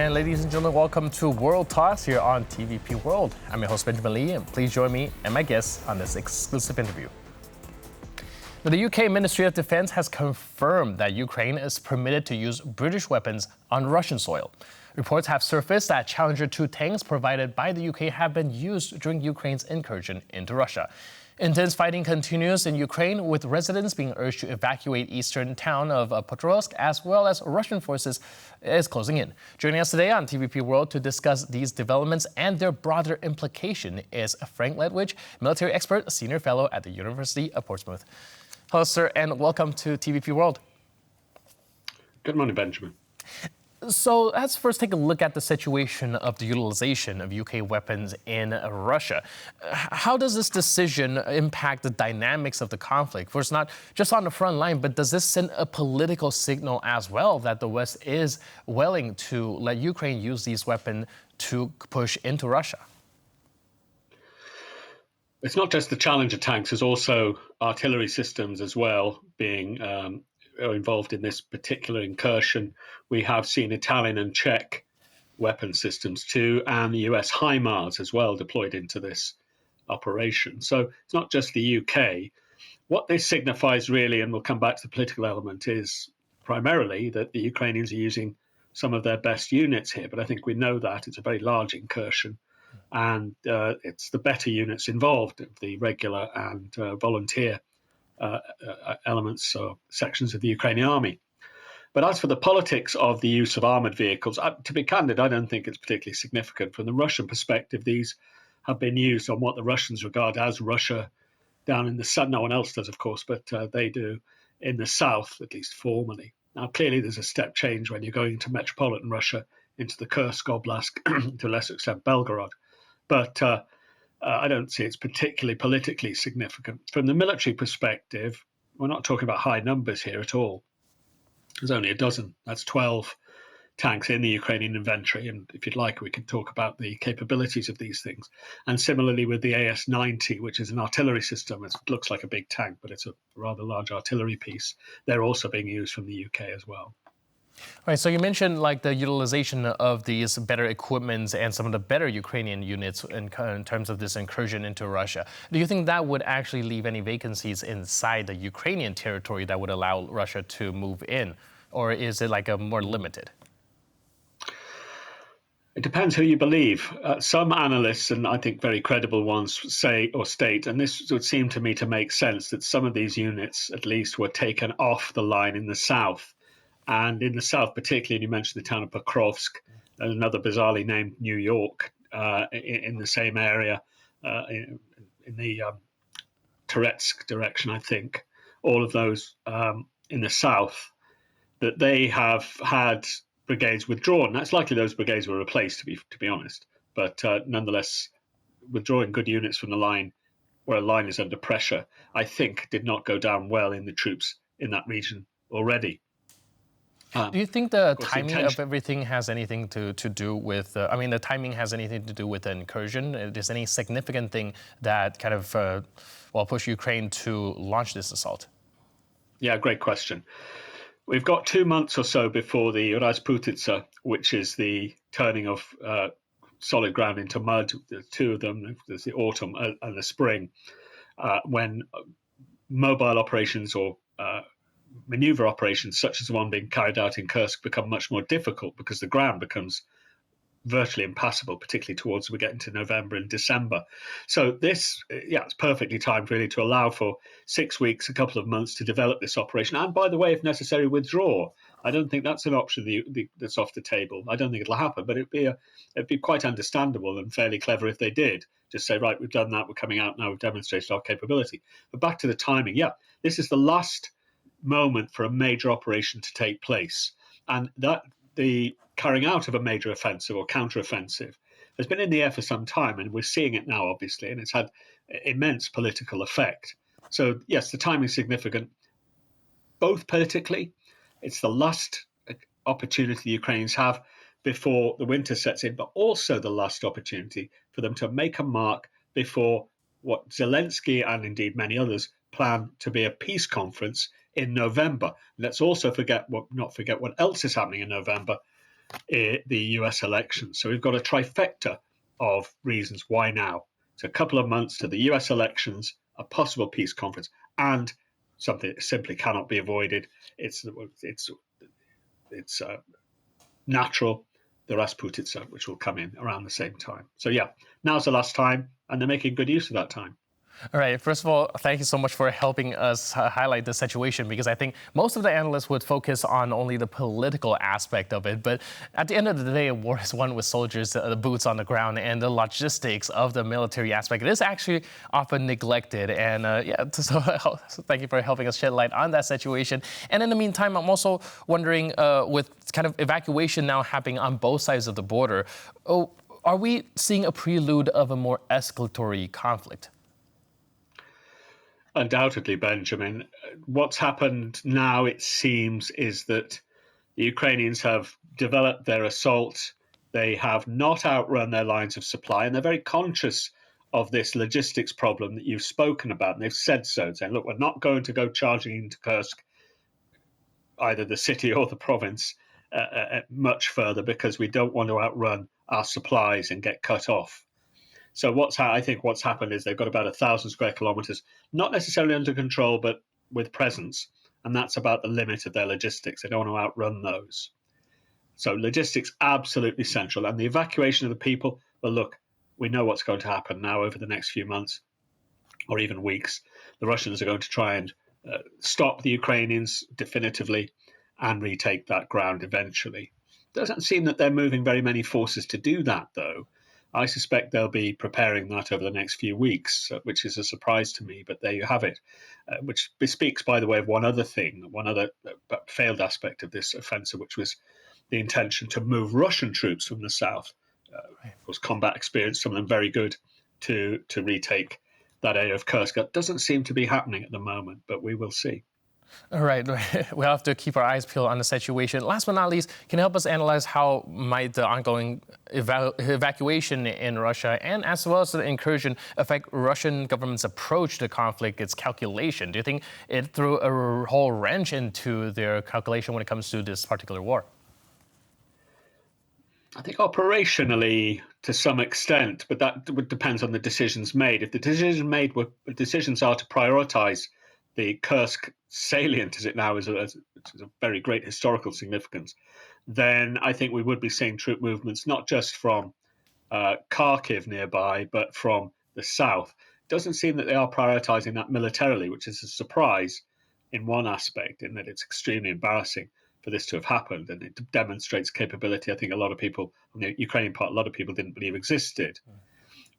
And ladies and gentlemen, welcome to World Toss here on TVP World. I'm your host, Benjamin Lee, and please join me and my guests on this exclusive interview. Now, the UK Ministry of Defence has confirmed that Ukraine is permitted to use British weapons on Russian soil. Reports have surfaced that Challenger 2 tanks provided by the UK have been used during Ukraine's incursion into Russia. Intense fighting continues in Ukraine, with residents being urged to evacuate eastern town of Pokrovsk, as well as Russian forces is closing in. Joining us today on TVP World to discuss these developments and their broader implication is Frank Ledwidge, military expert, senior fellow at the University of Portsmouth. Hello, sir, and welcome to TVP World. Good morning, Benjamin. So let's first take a look at the situation of the utilization of UK weapons in Russia. How does this decision impact the dynamics of the conflict? For it's not just on the front line, but does this send a political signal as well that the West is willing to let Ukraine use these weapons to push into Russia? It's not just the Challenger tanks, there's also artillery systems as well being are involved in this particular incursion. We have seen Italian and Czech weapon systems too, and the US HIMARS as well deployed into this operation. So it's not just the UK. What this signifies really, and we'll come back to the political element, is primarily that the Ukrainians are using some of their best units here. But I think we know that it's a very large incursion, and it's the better units involved, the regular and volunteer elements or sections of the Ukrainian army. But as for the politics of the use of armoured vehicles, to be candid, I don't think it's particularly significant. From the Russian perspective, these have been used on what the Russians regard as Russia down in the south. No one else does, of course, but they do in the south, at least formally. Now, clearly, there's a step change when you're going into metropolitan Russia, into the Kursk Oblast, to a lesser extent Belgorod. But I don't see it's particularly politically significant. From the military perspective, we're not talking about high numbers here at all. There's only a dozen. That's 12 tanks in the Ukrainian inventory. And if you'd like, we can talk about the capabilities of these things. And similarly with the AS-90, which is an artillery system. It looks like a big tank, but it's a rather large artillery piece. They're also being used from the UK as well. All right, so you mentioned like the utilization of these better equipment and some of the better Ukrainian units in terms of this incursion into Russia. Do you think that would actually leave any vacancies inside the Ukrainian territory that would allow Russia to move in? Or is it like a more limited? It depends who you believe. Some analysts, and I think very credible ones, say or state, and this would seem to me to make sense, that some of these units at least were taken off the line in the south. And in the south, particularly, you mentioned the town of Pokrovsk, and another bizarrely named New York in the same area, in the Toretsk direction, I think. All of those in the south, that they have had brigades withdrawn. That's likely those brigades were replaced, to be honest. But nonetheless, withdrawing good units from the line, where a line is under pressure, I think did not go down well in the troops in that region already. Do you think the timing of everything has anything to do with, the timing has anything to do with the incursion? Is any significant thing that kind of, push Ukraine to launch this assault? Yeah, great question. We've got 2 months or so before the Rasputitsa, which is the turning of solid ground into mud. The two of them, there's the autumn and the spring, when mobile operations or maneuver operations such as the one being carried out in Kursk become much more difficult because the ground becomes virtually impassable, particularly towards we get into November and December. So this, it's perfectly timed really to allow for 6 weeks, a couple of months to develop this operation. And by the way, if necessary, withdraw. I don't think that's an option that's off the table. I don't think it'll happen, but it'd be quite understandable and fairly clever if they did. Just say, right, we've done that, we're coming out now, we've demonstrated our capability. But back to the timing, this is the last moment for a major operation to take place, and that the carrying out of a major offensive or counteroffensive has been in the air for some time, and we're seeing it now, obviously, and it's had immense political effect. So yes, the timing is significant, both politically. It's the last opportunity the Ukrainians have before the winter sets in, but also the last opportunity for them to make a mark before what Zelensky and indeed many others plan to be a peace conference in November. Let's also not forget what else is happening in November. the US elections. So we've got a trifecta of reasons why now. It's a couple of months to the US elections, a possible peace conference, and something that simply cannot be avoided. It's natural, the Rasputitsa, which will come in around the same time. So yeah, now's the last time, and they're making good use of that time. All right. First of all, thank you so much for helping us highlight the situation, because I think most of the analysts would focus on only the political aspect of it. But at the end of the day, a war is won with soldiers, the boots on the ground, and the logistics of the military aspect. It is actually often neglected. And so thank you for helping us shed light on that situation. And in the meantime, I'm also wondering, with kind of evacuation now happening on both sides of the border, are we seeing a prelude of a more escalatory conflict? Undoubtedly, Benjamin. What's happened now, it seems, is that the Ukrainians have developed their assault. They have not outrun their lines of supply, and they're very conscious of this logistics problem that you've spoken about. And they've said so, saying, look, we're not going to go charging into Kursk, either the city or the province, much further, because we don't want to outrun our supplies and get cut off. So I think what's happened is they've got about 1,000 square kilometers, not necessarily under control, but with presence. And that's about the limit of their logistics. They don't want to outrun those. So logistics, absolutely central. And the evacuation of the people, well, look, we know what's going to happen now over the next few months or even weeks. The Russians are going to try and stop the Ukrainians definitively and retake that ground eventually. Doesn't seem that they're moving very many forces to do that, though. I suspect they'll be preparing that over the next few weeks, which is a surprise to me, but there you have it, which bespeaks, by the way, of one other failed aspect of this offensive, which was the intention to move Russian troops from the south. Of course, combat experience, some of them very good, to retake that area of Kursk. That doesn't seem to be happening at the moment, but we will see. All right, we'll have to keep our eyes peeled on the situation. Last but not least, can you help us analyze how might the ongoing evacuation in Russia and as well as the incursion affect Russian government's approach to the conflict, its calculation? Do you think it threw a whole wrench into their calculation when it comes to this particular war? I think operationally to some extent, but that depends on the decisions made. If the decisions are to prioritize the Kursk salient, as it now is, which is a very great historical significance, then I think we would be seeing troop movements not just from Kharkiv nearby, but from the south. It doesn't seem that they are prioritizing that militarily, which is a surprise in one aspect, in that it's extremely embarrassing for this to have happened, and it demonstrates capability. I think a lot of people on the Ukrainian part, a lot of people didn't believe existed.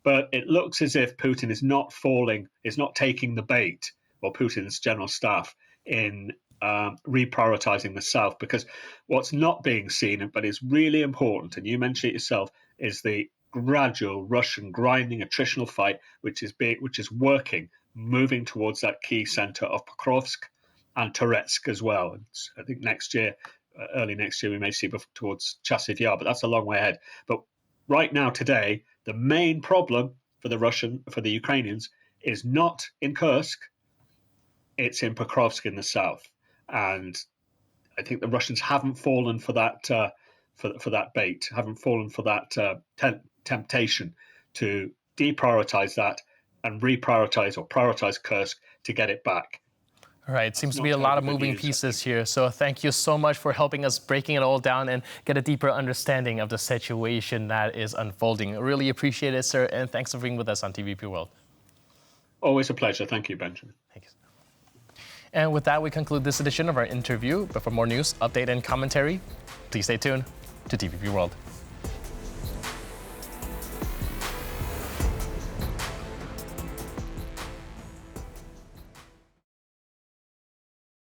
But it looks as if Putin is not taking the bait, or Putin's general staff, in reprioritizing the south, because what's not being seen, but is really important, and you mentioned it yourself, is the gradual Russian grinding attritional fight, which is working, moving towards that key center of Pokrovsk and Toretsk as well. And I think early next year, we may see towards Chasiv Yar, but that's a long way ahead. But right now, today, the main problem for the Ukrainians is not in Kursk. It's in Pokrovsk in the south, and I think the Russians haven't fallen for that for that bait, haven't fallen for that temptation to deprioritize that and reprioritize or prioritize Kursk to get it back. All right, seems to be a lot of moving pieces here. So thank you so much for helping us breaking it all down and get a deeper understanding of the situation that is unfolding. Really appreciate it, sir, and thanks for being with us on TVP World. Always a pleasure. Thank you, Benjamin. Thank you. And with that, we conclude this edition of our interview. But for more news, update, and commentary, please stay tuned to TVP World.